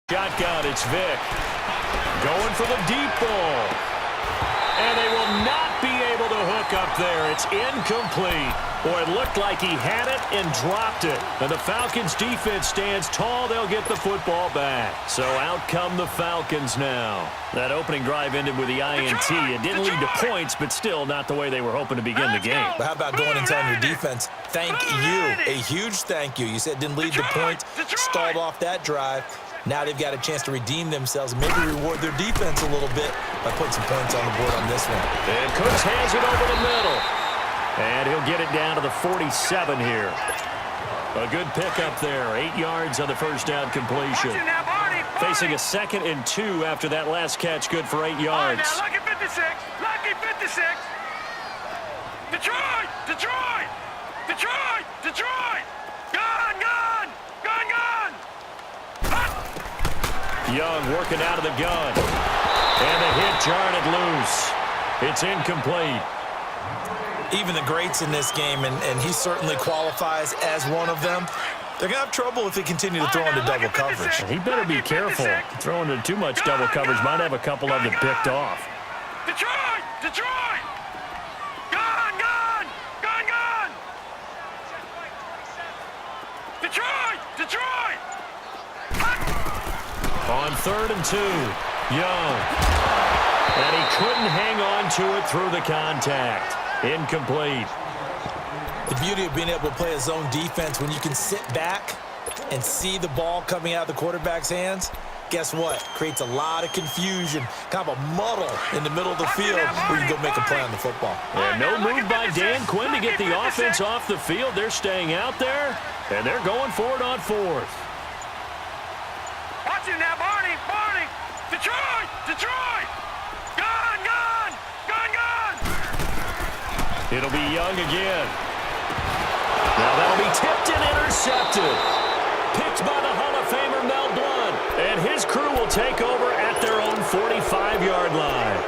Shotgun, it's Vick. Going for the deep ball. And they will not be able to hook up there. It's incomplete. Boy, it looked like he had it and dropped it. And the Falcons defense stands tall. They'll get the football back. So out come the Falcons now. That opening drive ended with the INT. It didn't lead to points, but still not the way they were hoping to begin the game. But how about going and telling your defense, thank you, a huge thank you. You said it didn't lead to points, stalled off that drive. Now they've got a chance to redeem themselves, maybe reward their defense a little bit by putting some points on the board on this one. And Cooks hands it over the middle. And he'll get it down to the 47 here. A good pickup there. 8 yards on the first down completion. Facing a 2nd and 2 after that last catch, good for 8 yards. Now, lucky 56. Lucky 56. Detroit! Detroit! Detroit! Detroit! Gun! Gun! Gun! Gun! Young working out of the gun. And the hit jarred it loose. It's incomplete. Even the greats in this game, and he certainly qualifies as one of them, they're going to have trouble if they continue to throw into double coverage. He better be careful. Throwing into too much double coverage might have a couple of them picked off. Detroit! Detroit! Gun! Gun! Gun! Gun! Detroit! Detroit! On 3rd and 2, Young. And he couldn't hang on to it through the contact. Incomplete. The beauty of being able to play a zone defense when you can sit back and see the ball coming out of the quarterback's hands, guess what? Creates a lot of confusion, kind of a muddle in the middle of the field where you can go make a play on the football. And no move by Dan Quinn to get the offense off the field. They're staying out there, and they're going for it on 4th. Watch it now, Barney! Barney! Detroit! Detroit! Gun! Gun! Gun! Gun! It'll be Young again. Now that'll be tipped and intercepted. Picked by the Hall of Famer Mel Blount. And his crew will take over at their own 45-yard line.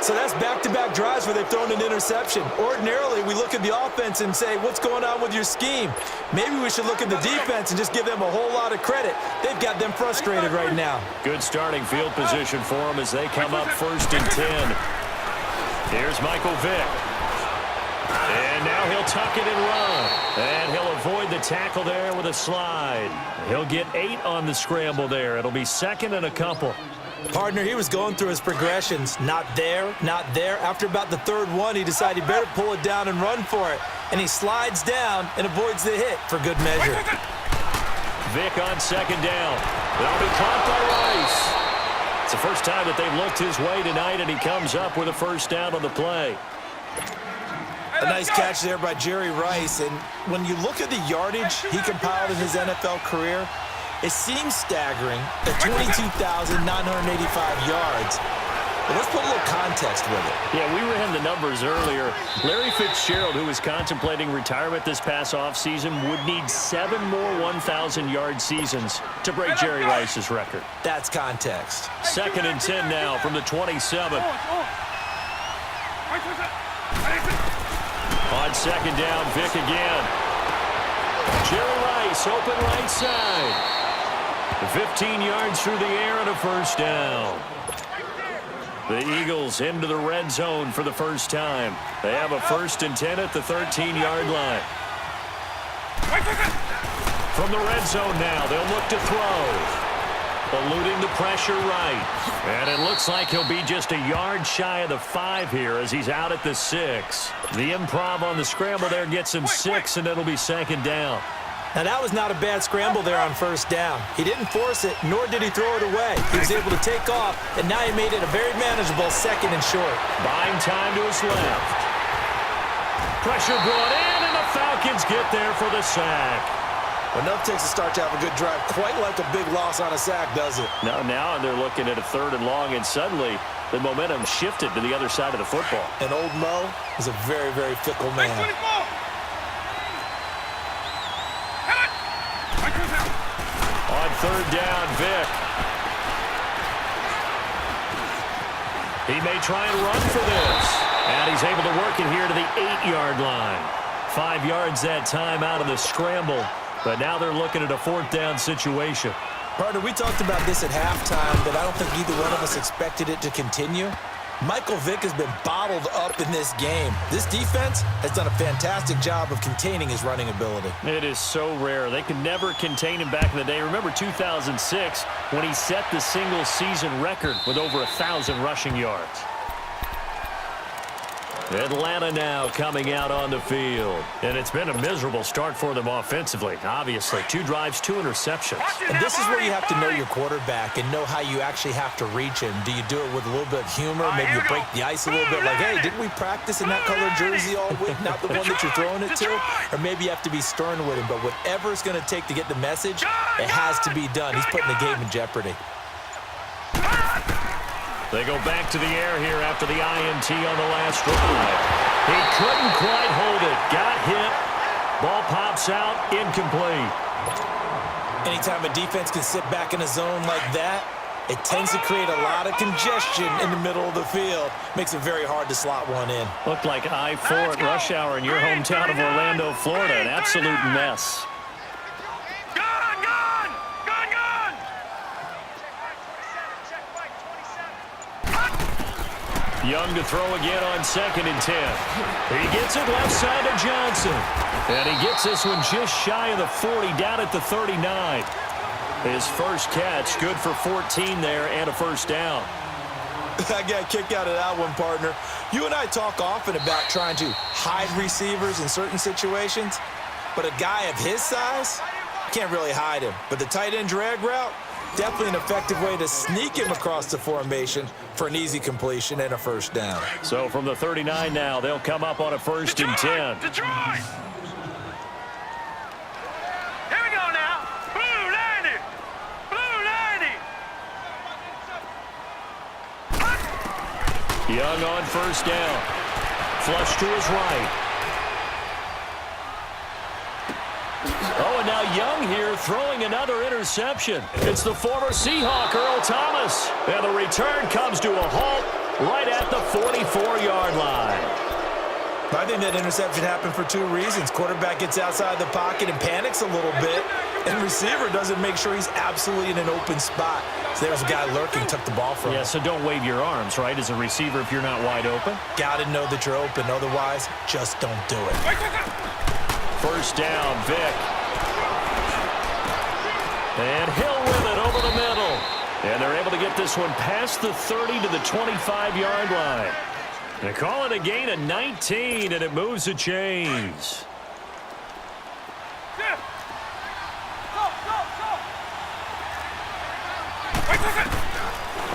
So that's back-to-back drives where they've thrown an interception. Ordinarily, we look at the offense and say, what's going on with your scheme? Maybe we should look at the defense and just give them a whole lot of credit. They've got them frustrated right now. Good starting field position for them as they come up 1st and 10. Here's Michael Vick. And now he'll tuck it and run. And he'll avoid the tackle there with a slide. He'll get 8 on the scramble there. It'll be 2nd and a couple. Partner, he was going through his progressions. Not there, not there. After about the 3rd one, he decided he better pull it down and run for it. And he slides down and avoids the hit for good measure. Vick on 2nd down. That'll be caught by Rice. It's the first time that they've looked his way tonight, and he comes up with a 1st down on the play. A nice catch there by Jerry Rice. And when you look at the yardage he compiled in his NFL career, it seems staggering at 22,985 yards. But let's put a little context with it. Yeah, we ran the numbers earlier. Larry Fitzgerald, who was contemplating retirement this past offseason, would need 7 more 1,000-yard seasons to break Jerry Rice's record. That's context. 2nd and 10 now from the 27. On 2nd down, Vick again. Jerry Rice, open right side. 15 yards through the air and a 1st down. The Eagles into the red zone for the first time. They have a 1st and 10 at the 13-yard line. From the red zone now, they'll look to throw. Eluding the pressure right. And it looks like he'll be just a yard shy of the 5 here as he's out at the 6. The improv on the scramble there gets him 6, and it'll be 2nd down. Now, that was not a bad scramble there on 1st down. He didn't force it, nor did he throw it away. He was able to take off, and now he made it a very manageable 2nd and short. Buying time to his left. Pressure brought in, and the Falcons get there for the sack. Enough takes a start to have a good drive. Quite like a big loss on a sack, does it? Now they're looking at a 3rd and long, and suddenly the momentum shifted to the other side of the football. And old Mo is a very, very fickle man. On 3rd down, Vick. He may try and run for this. And he's able to work it here to the 8-yard line. 5 yards that time out of the scramble. But now they're looking at a 4th down situation. Partner, we talked about this at halftime, but I don't think either one of us expected it to continue. Michael Vick has been bottled up in this game. This defense has done a fantastic job of containing his running ability. It is so rare. They could never contain him back in the day. Remember 2006 when he set the single-season record with over 1,000 rushing yards. Atlanta now coming out on the field. And it's been a miserable start for them offensively, obviously. 2 drives, 2 interceptions. And this is where you have to know your quarterback and know how you actually have to reach him. Do you do it with a little bit of humor? Maybe you break the ice a little bit like, hey, didn't we practice in that colored jersey all week? Not the one that you're throwing it to? Or maybe you have to be stern with him. But whatever it's going to take to get the message, it has to be done. He's putting the game in jeopardy. They go back to the air here after the INT on the last drive. He couldn't quite hold it. Got hit. Ball pops out. Incomplete. Anytime a defense can sit back in a zone like that, it tends to create a lot of congestion in the middle of the field. Makes it very hard to slot one in. Looked like I-4 at rush hour in your hometown of Orlando, Florida. An absolute mess. Young to throw again on 2nd and 10. He gets it left side to Johnson. And he gets this one just shy of the 40, down at the 39. His first catch, good for 14 there and a first down. I got a kick out of that one, partner. You and I talk often about trying to hide receivers in certain situations, but a guy of his size, can't really hide him. But the tight end drag route, definitely an effective way to sneak him across the formation for an easy completion and a first down. So from the 39 now, they'll come up on a 1st and 10. Detroit! Here we go now. Blue 90. Blue 90. Young on 1st down. Flush to his right. Oh, and now Young here throwing another interception. It's the former Seahawk, Earl Thomas. And the return comes to a halt right at the 44-yard line. I think that interception happened for 2 reasons. Quarterback gets outside the pocket and panics a little bit, and receiver doesn't make sure he's absolutely in an open spot. So there's a guy lurking, took the ball from him. Yeah, so don't wave your arms, right, as a receiver if you're not wide open. Got to know that you're open. Otherwise, just don't do it. First down, Vick. And Hill with it over the middle. And they're able to get this one past the 30 to the 25-yard line. They call it a gain of 19, and it moves the chains.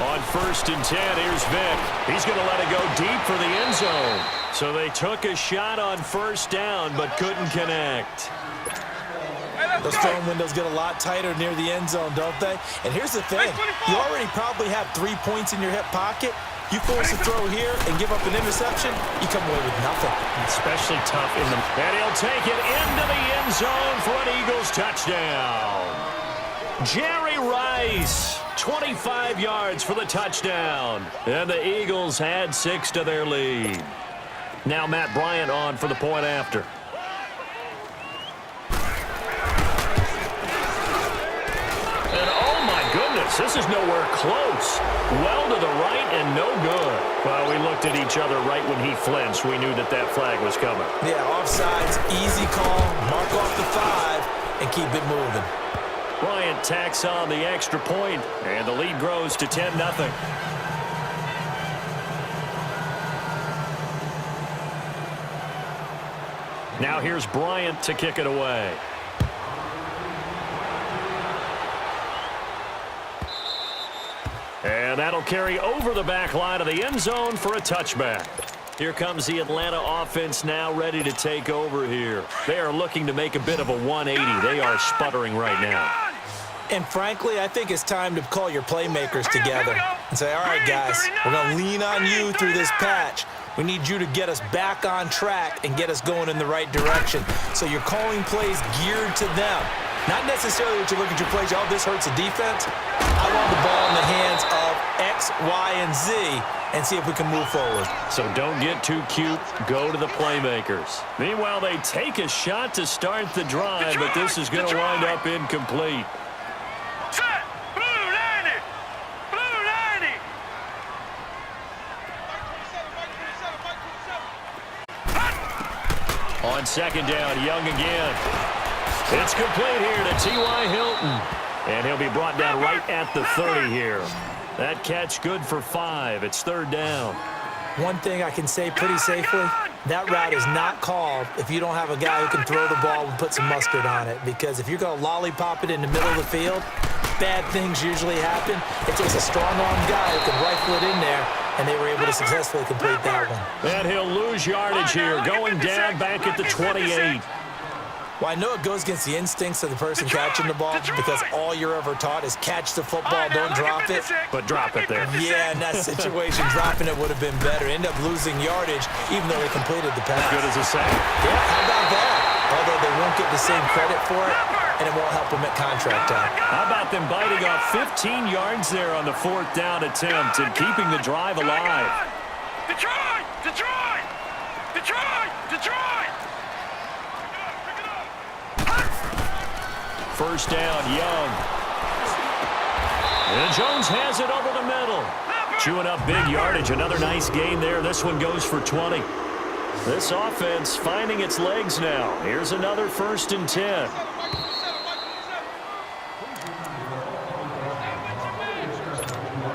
On 1st and 10, here's Vick. He's going to let it go deep for the end zone. So they took a shot on 1st down, but couldn't connect. Those throwing windows get a lot tighter near the end zone, don't they? And here's the thing. You already probably have 3 points in your hip pocket. You force a throw here and give up an interception, you come away with nothing. Especially tough in the... And he'll take it into the end zone for an Eagles touchdown. Jerry Rice, 25 yards for the touchdown. And the Eagles add 6 to their lead. Now Matt Bryant on for the point after. And oh my goodness, this is nowhere close. Well to the right and no good. Well, we looked at each other right when he flinched. We knew that that flag was coming. Yeah, offsides, easy call, mark off the 5, and keep it moving. Bryant tacks on the extra point, and the lead grows to 10-0. Now here's Bryant to kick it away. And that'll carry over the back line of the end zone for a touchback. Here comes the Atlanta offense now ready to take over here. They are looking to make a bit of a 180. They are sputtering right now. And frankly, I think it's time to call your playmakers together and say, all right, guys, we're going to lean on you through this patch. We need you to get us back on track and get us going in the right direction. So you're calling plays geared to them. Not necessarily that you look at your plays, oh, this hurts the defense. I want the ball in the hands of X, Y, and Z and see if we can move forward. So don't get too cute. Go to the playmakers. Meanwhile, they take a shot to start the drive, but this is going to wind up incomplete. On second down, Young again. It's complete here to T.Y. Hilton. And he'll be brought down right at the 30 here. That catch good for 5. It's third down. One thing I can say pretty safely, that route is not called if you don't have a guy who can throw the ball and put some mustard on it. Because if you're going to lollipop it in the middle of the field, bad things usually happen. It takes a strong-armed guy who can rifle it in there, and they were able to successfully complete that one. And he'll lose yardage here, going down back at the 28. Well, I know it goes against the instincts of the person catching the ball because all you're ever taught is catch the football, don't drop it. But drop it there. Yeah, in that situation, dropping it would have been better. End up losing yardage, even though they completed the pass. Good as a sack. Yeah, how about that? Although they won't get the same credit for it, and it won't help them at contract time. How about them biting off 15 yards there on the fourth down attempt and keeping the drive alive? Detroit! Detroit! Detroit! Detroit! First down, Young. And Jones has it over the middle. Chewing up big yardage. Another nice gain there. This one goes for 20. This offense finding its legs now. Here's another 1st and 10.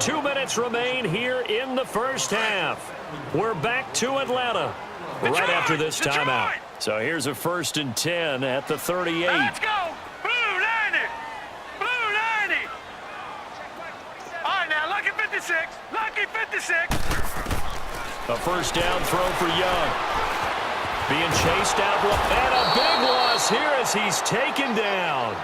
Two minutes remain here in the first half. We're back to Atlanta right after this timeout. So here's a 1st and 10 at the 38. Let's go! Blue 90! Blue 90! All right, now, lucky 56. Lucky 56. A first down throw for Young. Being chased out. And a big loss here as he's taken down.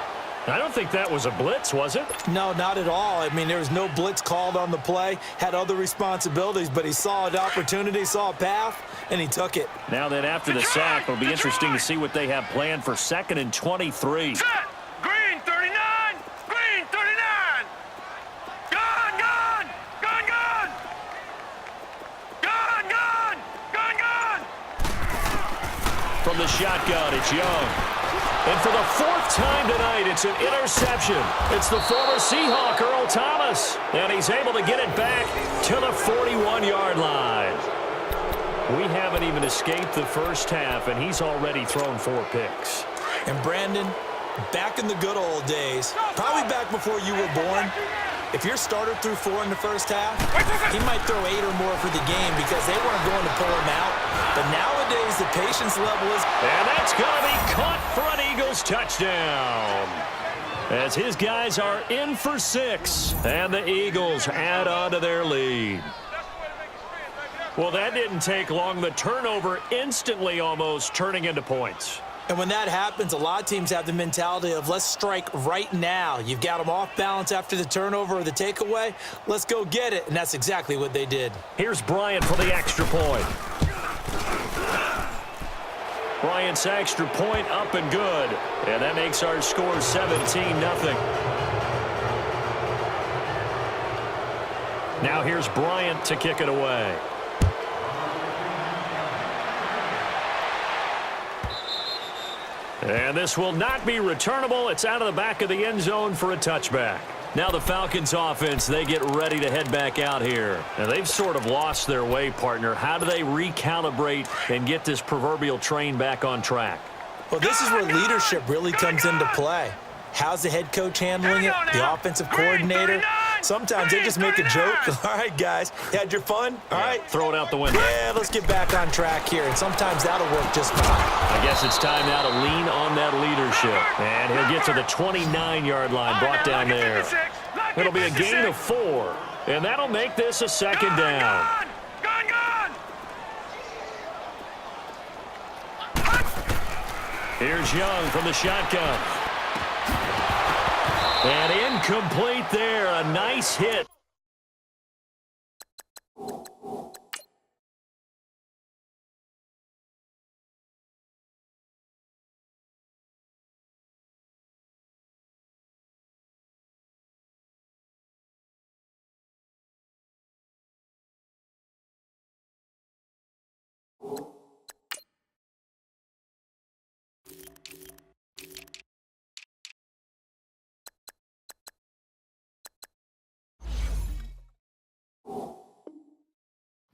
I don't think that was a blitz, was it? No, not at all. I mean, there was no blitz called on the play. Had other responsibilities, but he saw an opportunity, saw a path, and he took it. Now then, after the sack, it'll be interesting to see what they have planned for 2nd and 23. Set! Green 39! Green 39! Gone, gone! Gone, gone! Gone, gone! Gone, gone! From the shotgun, it's Young. And for the 4th time tonight, it's an interception. It's the former Seahawk, Earl Thomas. And he's able to get it back to the 41-yard line. We haven't even escaped the first half, and he's already thrown 4 picks. And Brandon, back in the good old days, probably back before you were born, if your starter threw 4 in the first half, he might throw 8 or more for the game because they weren't going to pull him out. But nowadays, the patience level is... And that's going to be caught for an Eagles touchdown. As his guys are in for 6, and the Eagles add on to their lead. Well, that didn't take long. The turnover instantly almost turning into points. And when that happens, a lot of teams have the mentality of let's strike right now. You've got them off balance after the turnover or the takeaway. Let's go get it. And that's exactly what they did. Here's Bryant for the extra point. Bryant's extra point up and good. And that makes our score 17-0. Now here's Bryant to kick it away. And this will not be returnable. It's out of the back of the end zone for a touchback. Now the Falcons offense, they get ready to head back out here. And they've sort of lost their way, partner. How do they recalibrate and get this proverbial train back on track? Well, this is where leadership really comes into play. How's the head coach handling it? The offensive coordinator? Sometimes they just make a joke. All right, guys, you had your fun? All right. Throw it out the window. Yeah, let's get back on track here. And sometimes that'll work just fine. I guess it's time now to lean on that leadership. And he'll get to the 29-yard line, brought down there. It'll be a gain of 4. And that'll make this a 2nd down. Gone, gone! Here's Young from the shotgun. And incomplete there. A nice hit.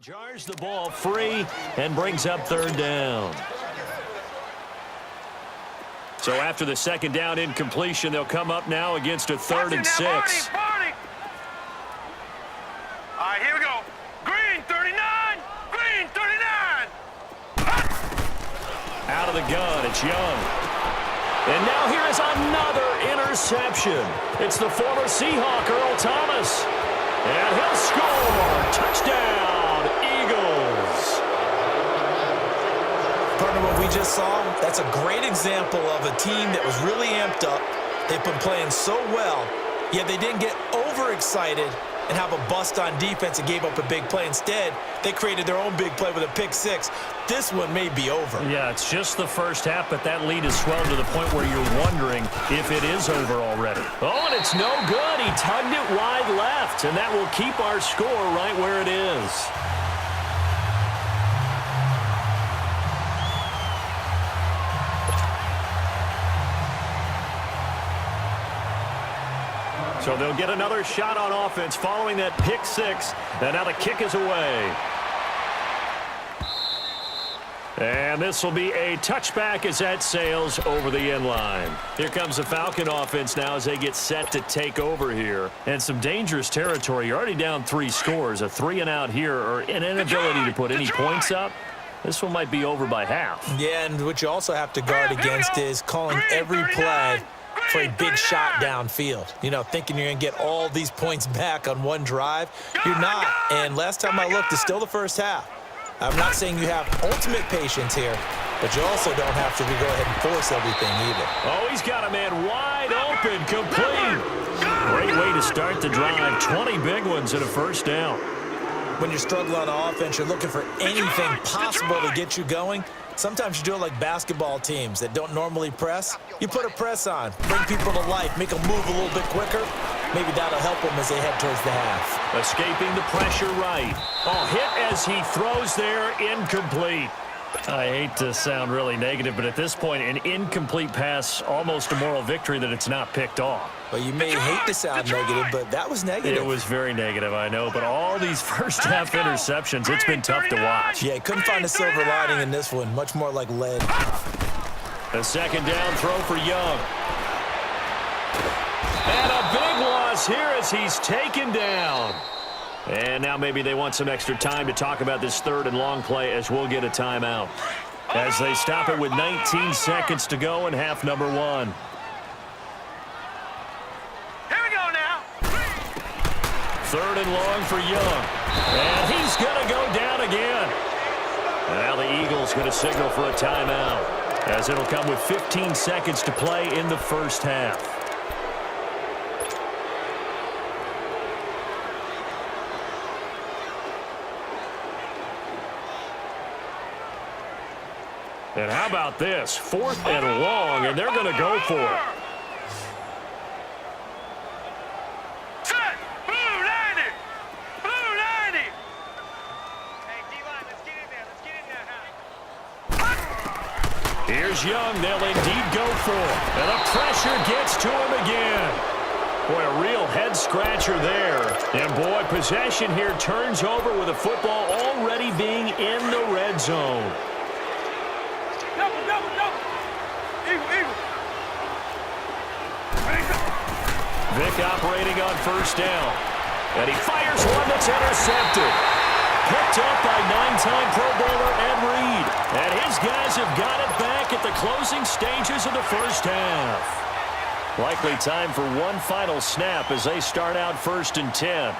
Jars the ball free and brings up 3rd down. So after the second down incompletion, they'll come up now against a 3rd and 6. Barney. All right, here we go. Green 39. Green 39. Out of the gun, it's Young. And now here is another interception. It's the former Seahawk, Earl Thomas. And he'll score. Touchdown, Eagles. Partner, what we just saw, that's a great example of a team that was really amped up. They've been playing so well, yet they didn't get overexcited and have a bust on defense and gave up a big play. Instead, they created their own big play with a pick six. This one may be over. Yeah, it's just the first half, but that lead has swelled to the point where you're wondering if it is over already. Oh, and it's no good. He tugged it wide left, and that will keep our score right where it is. So they'll get another shot on offense following that pick six. And now the kick is away. And this will be a touchback as that sails over the end line. Here comes the Falcon offense now as they get set to take over here. And some dangerous territory. You're already down 3 scores. A 3-and-out here or an inability to put any points up. This one might be over by half. Yeah, and what you also have to guard against is calling every play for a big shot downfield. You know, thinking you're going to get all these points back on one drive. You're not. And last time I looked, it's still the first half. I'm not saying you have ultimate patience here, but you also don't have to go ahead and force everything either. Oh, he's got a man wide open, complete. Great way to start the drive. 20 big ones and a first down. When you're struggling on offense, you're looking for anything possible to get you going. Sometimes you do it like basketball teams that don't normally press. You put a press on, bring people to life, make them move a little bit quicker. Maybe that'll help them as they head towards the half. Escaping the pressure right. Oh, hit as he throws there, incomplete. I hate to sound really negative, but at this point, an incomplete pass, almost a moral victory that it's not picked off. Well, you may hate to sound negative, but that was negative. It was very negative, I know, but all these first-half interceptions, it's been tough to watch. Yeah, couldn't find a silver lining in this one. Much more like lead. A second down throw for Young. And a big loss here as he's taken down. And now maybe they want some extra time to talk about this 3rd and long play as we'll get a timeout. As they stop it with 19 seconds to go in half number 1. Here we go now. 3rd and long for Young. And he's going to go down again. Now the Eagles going to signal for a timeout as it'll come with 15 seconds to play in the first half. And how about this? 4th and long, and they're going to go for it. Set. Blue 90. Blue 90. Hey, D-line, let's get in there. Let's get in there. Here's Young. They'll indeed go for it. And the pressure gets to him again. Boy, a real head-scratcher there. And, boy, possession here turns over with the football already being in the red zone. Vick operating on first down. And he fires one that's intercepted. Picked up by 9-time Pro Bowler Ed Reed. And his guys have got it back at the closing stages of the first half. Likely time for one final snap as they start out 1st and 10.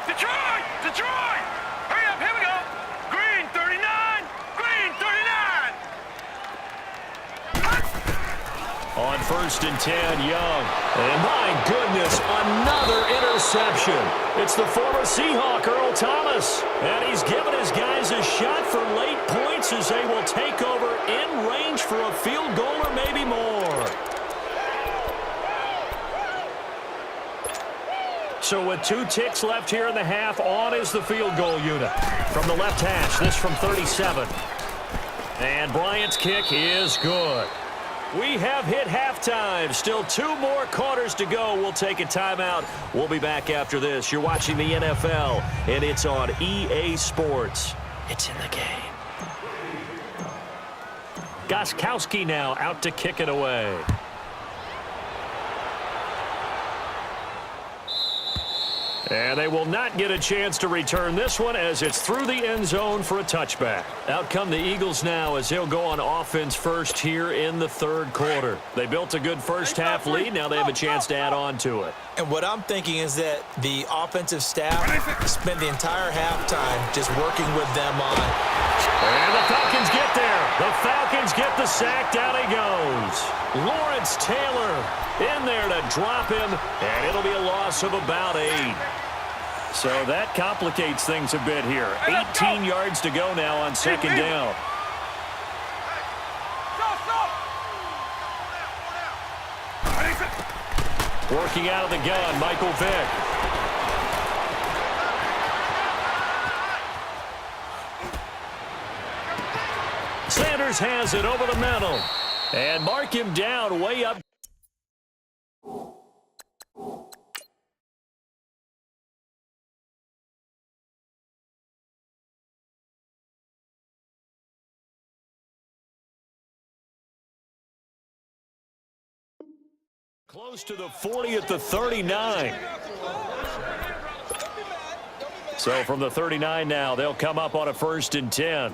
Detroit! Detroit! Hurry up, here we go. Green 39. Green 39. On 1st and 10, Young. And my goodness, another interception. It's the former Seahawk, Earl Thomas. And he's given his guys a shot for late points as they will take over in range for a field goal or maybe more. So with 2 ticks left here in the half, on is the field goal unit. From the left hash, this from 37. And Bryant's kick is good. We have hit halftime. Still 2 more quarters to go. We'll take a timeout. We'll be back after this. You're watching the NFL, and it's on EA Sports. It's in the game. Gostkowski now out to kick it away. And they will not get a chance to return this one as it's through the end zone for a touchback. Out come the Eagles now as they'll go on offense first here in the third quarter. They built a good first half lead. Now they have a chance to add on to it. And what I'm thinking is that the offensive staff spent the entire halftime just working with them on. And the Falcons get there. The Falcons get the sack. Down he goes. Lawrence Taylor in there to drop him, and it'll be a loss of about 8. So that complicates things a bit here. 18 yards to go now on second down. Working out of the gun, Michael Vick. Sanders has it over the middle. And mark him down way up. Close to the 40 at the 39. So from the 39 now, they'll come up on a 1st and 10.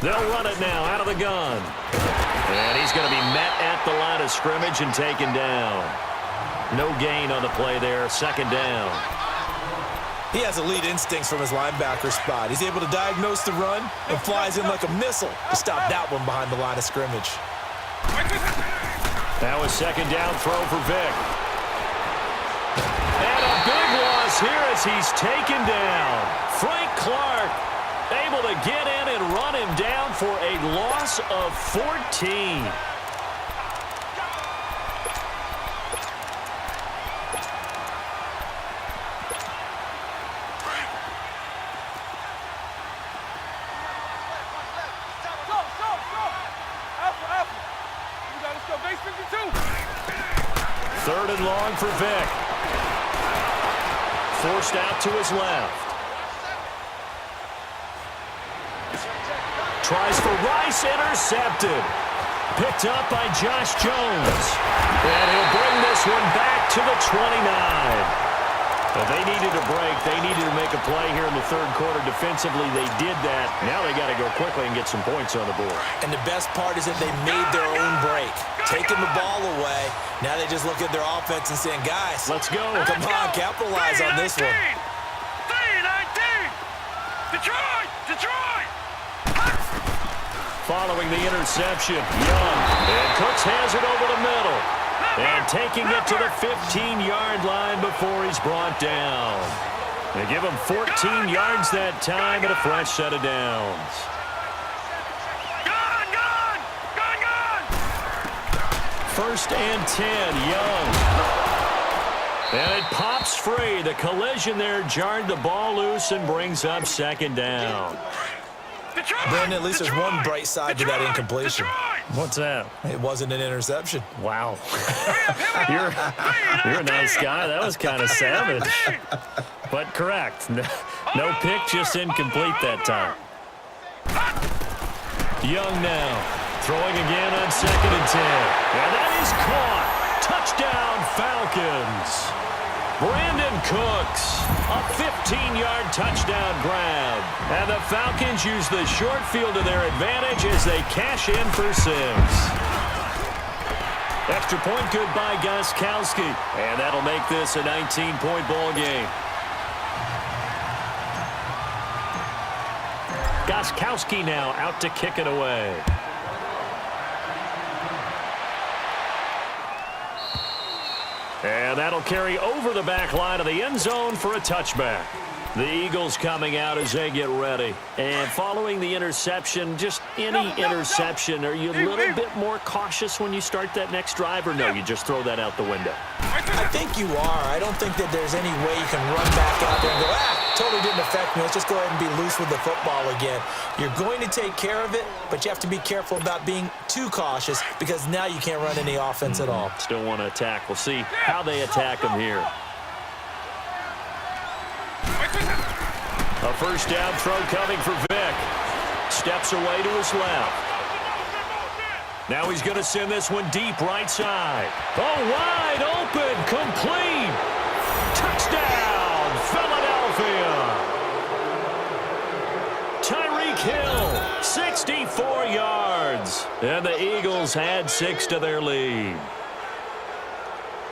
They'll run it now out of the gun. And he's going to be met at the line of scrimmage and taken down. No gain on the play there. Second down. He has elite instincts from his linebacker spot. He's able to diagnose the run and flies in like a missile to stop that one behind the line of scrimmage. That was second down throw for Vick. And a big loss here as he's taken down. Frank Clark able to get in and run him down for a loss of 14. Third and long for Vick. Forced out to his left. Tries for Rice, intercepted. Picked up by Josh Jones. And he'll bring this one back to the 29. Well, they needed a break. They needed to make a play here in the third quarter. Defensively, they did that. Now they got to go quickly and get some points on the board. And the best part is that they made their own break. Taking the ball away. Now they just look at their offense and saying, guys, let's go. Come on, capitalize on this one. 3-19. Detroit! Detroit! Following the interception, Young. And Cooks has it over the middle. And taking it to the 15-yard line before he's brought down. They give him 14 yards that time and a fresh set of downs. First and 10, Young. And it pops free. The collision there jarred the ball loose and brings up second down. Brandon, at least there's one bright side to that incompletion. What's that? It wasn't an interception. Wow. You're a nice guy. That was kind of savage. But correct. No pick, just incomplete that time. Young now. Throwing again on second and 10. And that is caught. Touchdown, Falcons. Brandon Cooks, a 15-yard touchdown grab. And the Falcons use the short field to their advantage as they cash in for 6. Extra point good by Gostkowski. And that'll make this a 19-point ball game. Gostkowski now out to kick it away. And that'll carry over the back line of the end zone for a touchback. The Eagles coming out as they get ready. And following the interception, just any interception, are you a little bit more cautious when you start that next drive, or no, you just throw that out the window? I think you are. I don't think that there's any way you can run back out there and go, totally didn't affect me. Let's just go ahead and be loose with the football again. You're going to take care of it, but you have to be careful about being too cautious because now you can't run any offense at all. Still want to attack. We'll see how they attack them here. A first down throw coming for Vick. Steps away to his left. Now he's going to send this one deep right side. Oh, wide open, complete. Touchdown, Philadelphia. Tyreek Hill, 64 yards. And the Eagles add 6 to their lead.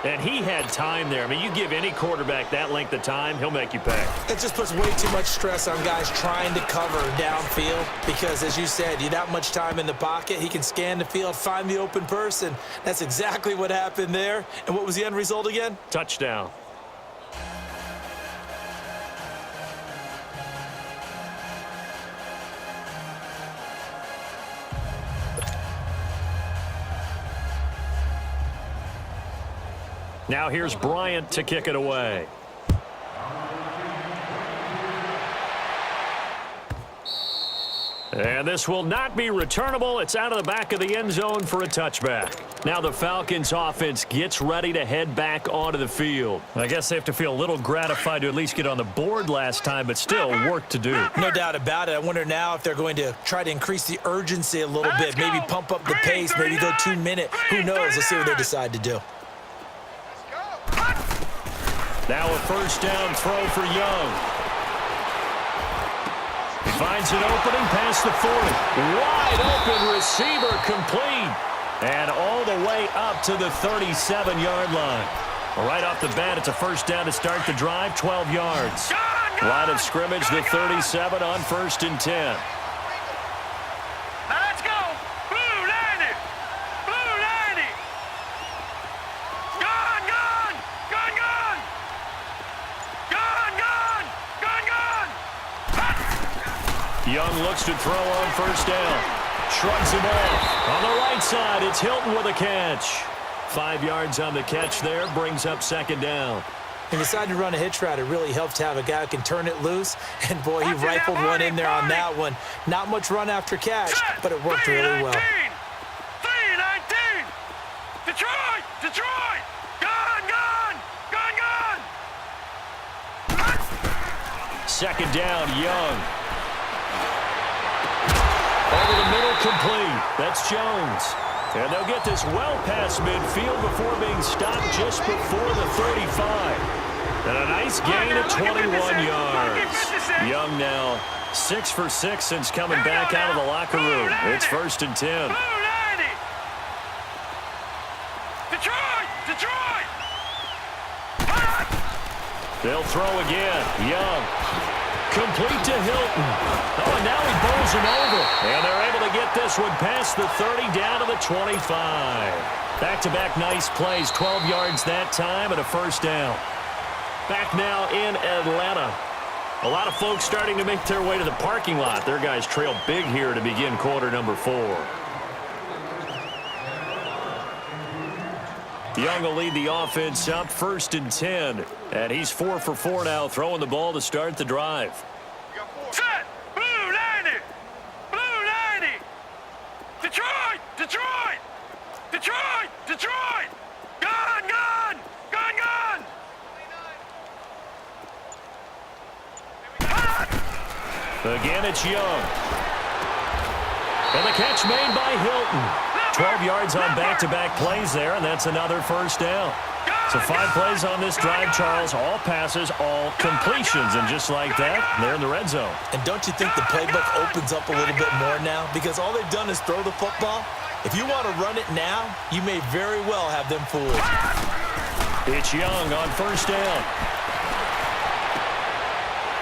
And he had time there. I mean, you give any quarterback that length of time, he'll make you pay. It just puts way too much stress on guys trying to cover downfield because, as you said, you that much time in the pocket, he can scan the field, find the open person. That's exactly what happened there. And what was the end result again? Touchdown. Now here's Bryant to kick it away. And this will not be returnable. It's out of the back of the end zone for a touchback. Now the Falcons offense gets ready to head back onto the field. I guess they have to feel a little gratified to at least get on the board last time, but still work to do. No doubt about it. I wonder now if they're going to try to increase the urgency a little bit, maybe pump up the pace, maybe go 2 minute. Who knows? Let's see what they decide to do. Now a first down throw for Young. Finds an opening past the 40. Wide open receiver complete. And all the way up to the 37-yard line. Right off the bat, it's a first down to start the drive, 12 yards. Line of scrimmage, the 37 on 1st and 10. Let's go! Blue 90! Blue 90! Gone, gone! Gone, gone! Gone, gone! Gone, gone! Young looks to throw on first down. Shrugs him off. On the right side, it's Hilton with a catch. 5 yards on the catch there, brings up second down. He decided to run a hitch route. It really helps to have a guy who can turn it loose. And, boy, he rifled one in there on that one. Not much run after catch, but it worked really well. 3-19! Detroit! Detroit! Gone, gone! Gone, gone! Second down, Young. Over the middle, complete. That's Jones. And they'll get this well past midfield before being stopped just before the 35. And a nice gain of 21 yards. Young now 6 for 6 since coming back out of the locker room. It's 1st and 10. Blue 90! Detroit! Detroit! They'll throw again. Young. Complete to Hilton. Oh, and now he bowls him over. And they're able to get this one past the 30 down to the 25. Back-to-back nice plays. 12 yards that time and a first down. Back now in Atlanta. A lot of folks starting to make their way to the parking lot. Their guys trail big here to begin quarter number 4. Young will lead the offense up 1st and 10. And he's 4 for 4 now, throwing the ball to start the drive. Set! Blue 90! Blue 90! Detroit! Detroit! Detroit! Detroit! Gone! Gone! Gone! Gone! Again, it's Young. And the catch made by Hilton. 12 yards on back-to-back plays there, and that's another first down. So 5 plays on this drive, Charles. All passes, all completions. And just like that, they're in the red zone. And don't you think the playbook opens up a little bit more now? Because all they've done is throw the football. If you want to run it now, you may very well have them fooled. It's Young on first down.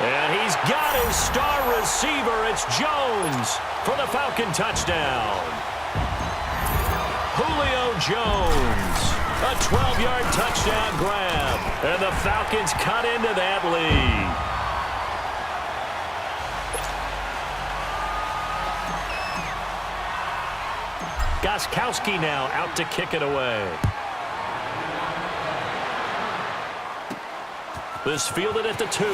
And he's got his star receiver. It's Jones for the Falcon touchdown. Julio Jones. A 12-yard touchdown grab. And the Falcons cut into that lead. Gostkowski now out to kick it away. This fielded at the 2.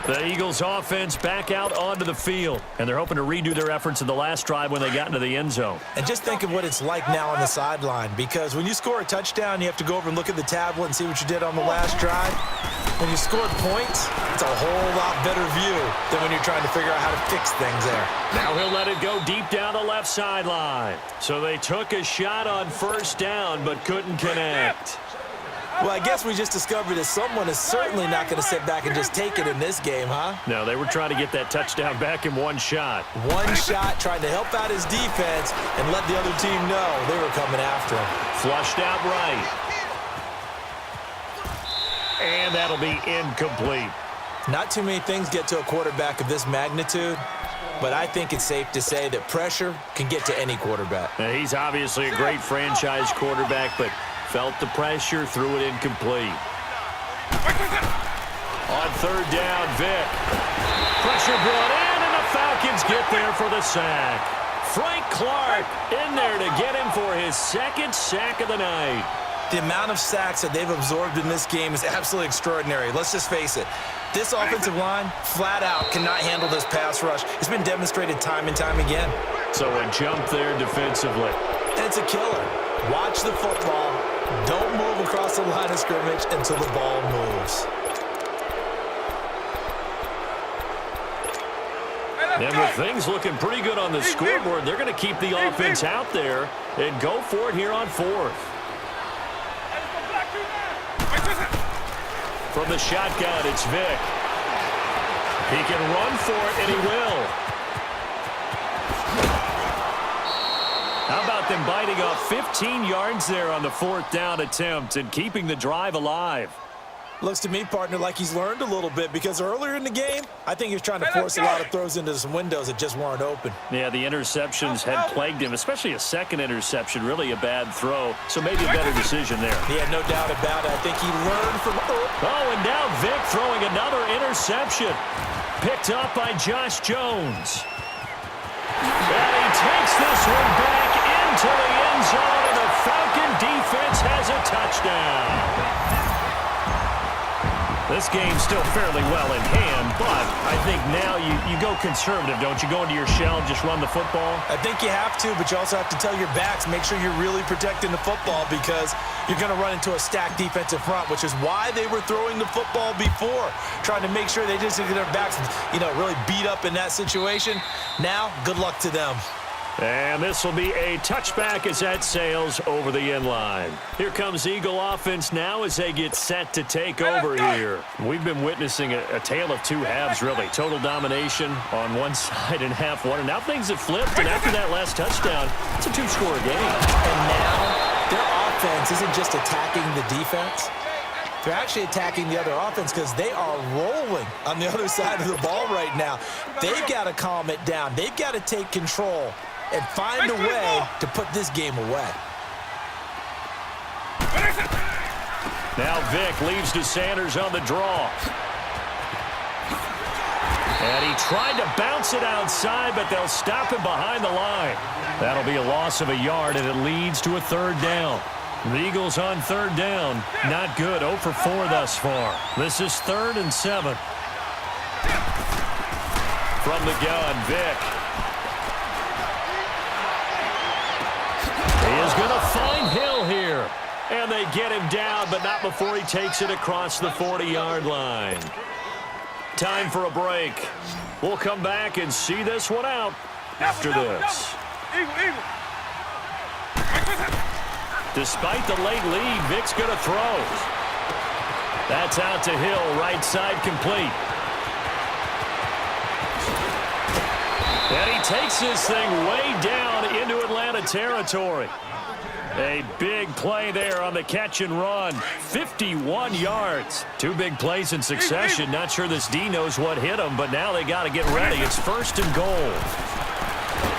The Eagles offense back out onto the field, and they're hoping to redo their efforts in the last drive when they got into the end zone. And just think of what it's like now on the sideline, because when you score a touchdown, you have to go over and look at the tablet and see what you did on the last drive. When you scored points, it's a whole lot better view than when you're trying to figure out how to fix things there. Now he'll let it go deep down the left sideline. So they took a shot on first down but couldn't connect. Well, I guess we just discovered that someone is certainly not going to sit back and just take it in this game, huh? No, they were trying to get that touchdown back in one shot. One shot, trying to help out his defense and let the other team know they were coming after him. Flushed out right. And that'll be incomplete. Not too many things get to a quarterback of this magnitude, but I think it's safe to say that pressure can get to any quarterback. Now, he's obviously a great franchise quarterback, but felt the pressure, threw it incomplete. On third down, Vick. Pressure brought in, and the Falcons get there for the sack. Frank Clark in there to get him for his second sack of the night. The amount of sacks that they've absorbed in this game is absolutely extraordinary. Let's just face it. This offensive line, flat out, cannot handle this pass rush. It's been demonstrated time and time again. So a jump there defensively. And it's a killer. Watch the football. Don't move across the line of scrimmage until the ball moves. And with things looking pretty good on the scoreboard, they're going to keep the offense out there and go for it here on fourth. From the shotgun, it's Vick. He can run for it, and he will. How about them biting off 15 yards there on the fourth down attempt and keeping the drive alive? Looks to me, partner, like he's learned a little bit, because earlier in the game, I think he was trying to force a lot of throws into some windows that just weren't open. Yeah, the interceptions had plagued him, especially a second interception, really a bad throw. So maybe a better decision there. Yeah, no doubt about it. I think he learned from... Oh, and now Vick throwing another interception. Picked up by Josh Jones. And he takes this one back into the end zone, and the Falcon defense has a touchdown. This game's still fairly well in hand, but I think now you go conservative, don't you? Go into your shell and just run the football? I think you have to, but you also have to tell your backs, make sure you're really protecting the football, because you're going to run into a stacked defensive front, which is why they were throwing the football before, trying to make sure they just get their backs, really beat up in that situation. Now, good luck to them. And this will be a touchback as that sails over the end line. Here comes Eagle offense now as they get set to take over here. We've been witnessing a tale of two halves, really. Total domination on one side and half one. And now things have flipped, and after that last touchdown, it's a two-score game. And now their offense isn't just attacking the defense. They're actually attacking the other offense because they are rolling on the other side of the ball right now. They've got to calm it down. They've got to take control and find a way to put this game away. Now Vick leaves to Sanders on the draw. And he tried to bounce it outside, but they'll stop him behind the line. That'll be a loss of a yard, and it leads to a third down. The Eagles on third down. Not good. 0 for 4 thus far. This is 3rd and 7. From the gun, Vick. He is going to find Hill here. And they get him down, but not before he takes it across the 40-yard line. Time for a break. We'll come back and see this one out after this. Despite the late lead, Vick's going to throw. That's out to Hill, right side complete. And he takes this thing way down into Atlanta territory. A big play there on the catch and run. 51 yards. Two big plays in succession. Not sure this D knows what hit him, but now they got to get ready. It's 1st and goal.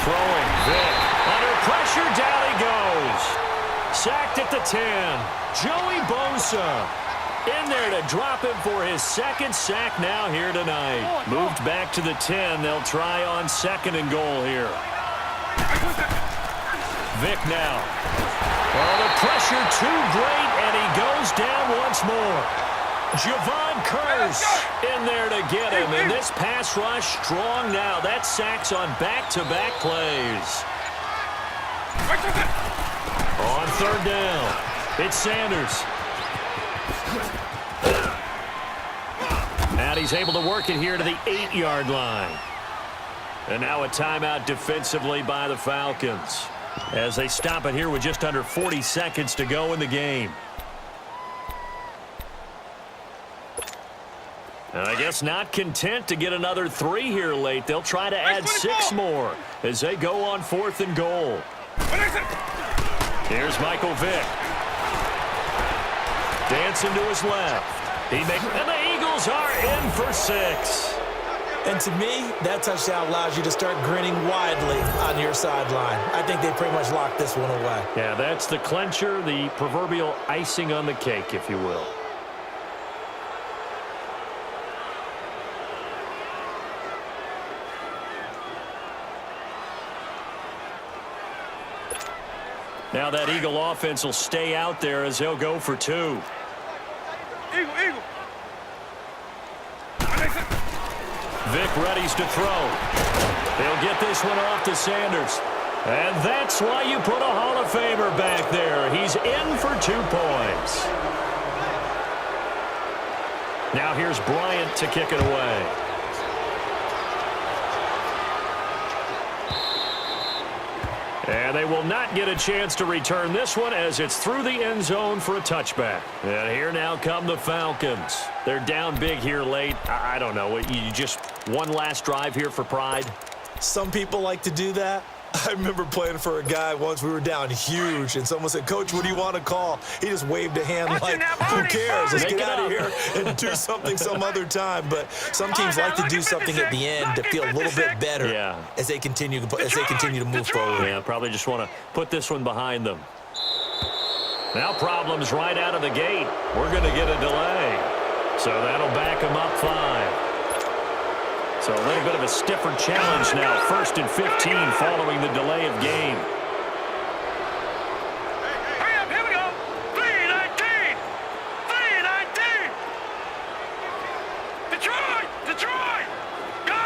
Throwing, Vick. Under pressure, down he goes. Sacked at the 10. Joey Bosa in there to drop him for his 2nd sack now here tonight. Moved back to the 10. They'll try on 2nd and goal here. Vick now. Oh, the pressure too great, and he goes down once more. Javon Curse in there to get him. And this pass rush strong now. That's sacks on back-to-back plays. On third down, it's Sanders. And he's able to work it here to the 8-yard line. And now a timeout defensively by the Falcons as they stop it here with just under 40 seconds to go in the game. And I guess not content to get another 3 here late. They'll try to add 6 more as they go on 4th and goal. Here's Michael Vick. Dancing to his left. And the Eagles are in for 6. And to me, that touchdown allows you to start grinning widely on your sideline. I think they pretty much locked this one away. Yeah, that's the clincher, the proverbial icing on the cake, if you will. Now that Eagle offense will stay out there as they'll go for 2. Eagle. Vick readies to throw. They'll get this one off to Sanders. And that's why you put a Hall of Famer back there. He's in for 2 points. Now here's Bryant to kick it away. And they will not get a chance to return this one as it's through the end zone for a touchback. And here now come the Falcons. They're down big here late. I don't know. You just one last drive here for pride? Some people like to do that. I remember playing for a guy once. We were down huge, and someone said, "Coach, what do you want to call?" He just waved a hand like, "Who cares? Let's get out of here and do something some other time." But some teams like to do something at the end to feel a little bit better as they continue to move forward. Yeah, probably just want to put this one behind them. Now problems right out of the gate. We're going to get a delay. So that'll back them up 5. So a little bit of a stiffer challenge now. 1st and 15 following the delay of game. Hurry up, here we go. 3-19. Detroit. Gone.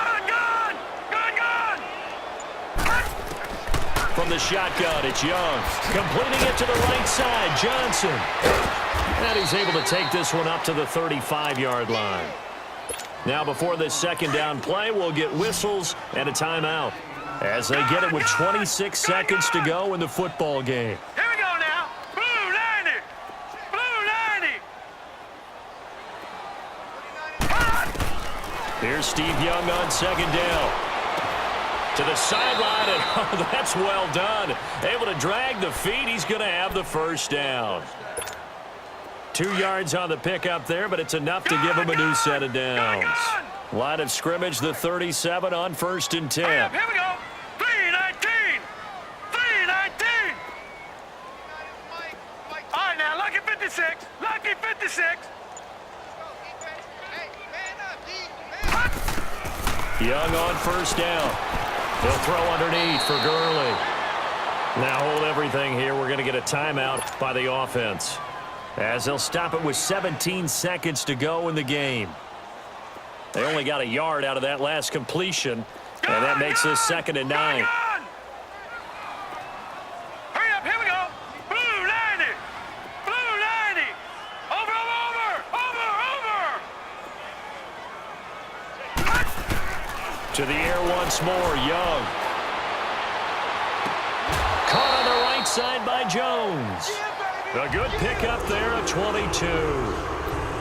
From the shotgun, it's Young. Completing it to the right side, Johnson. And he's able to take this one up to the 35-yard line. Now before this second down play, we'll get whistles and a timeout as they get it with 26 seconds to go in the football game. Here we go now. Blue 90. Here's Steve Young on second down. To the sideline, and that's well done. Able to drag the feet. He's going to have the first down. 2 yards on the pickup there, but it's enough to give him a new set of downs. Line of scrimmage, the 37 on 1st and 10. Here we go. 3-19. All right, now, lucky 56. Young on 1st down. They'll throw underneath for Gurley. Now hold everything here. We're going to get a timeout by the offense, as they'll stop it with 17 seconds to go in the game. They only got a yard out of that last completion, and that makes this 2nd and 9. Hurry up, here we go. Blue 90. Over. To the air once more, Young. Caught on the right side by Jones. A good pickup there at 22.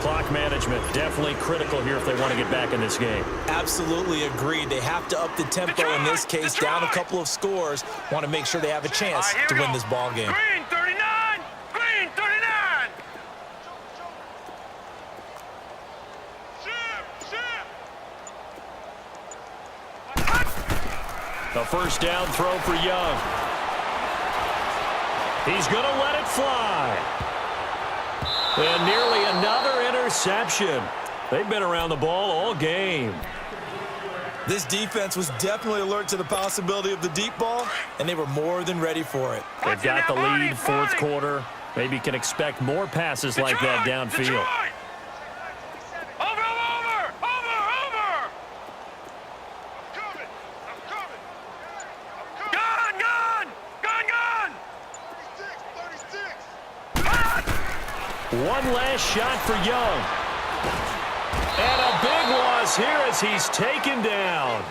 Clock management definitely critical here if they want to get back in this game. Absolutely agreed. They have to up the tempo in this case, down a couple of scores. Want to make sure they have a chance to win this ball game. Green 39. A first down throw for Young. He's going to let it fly. And nearly another interception. They've been around the ball all game. This defense was definitely alert to the possibility of the deep ball, and they were more than ready for it. They've got the lead, 4th quarter. Maybe can expect more passes like that downfield. One last shot for Young. And a big loss here as he's taken down.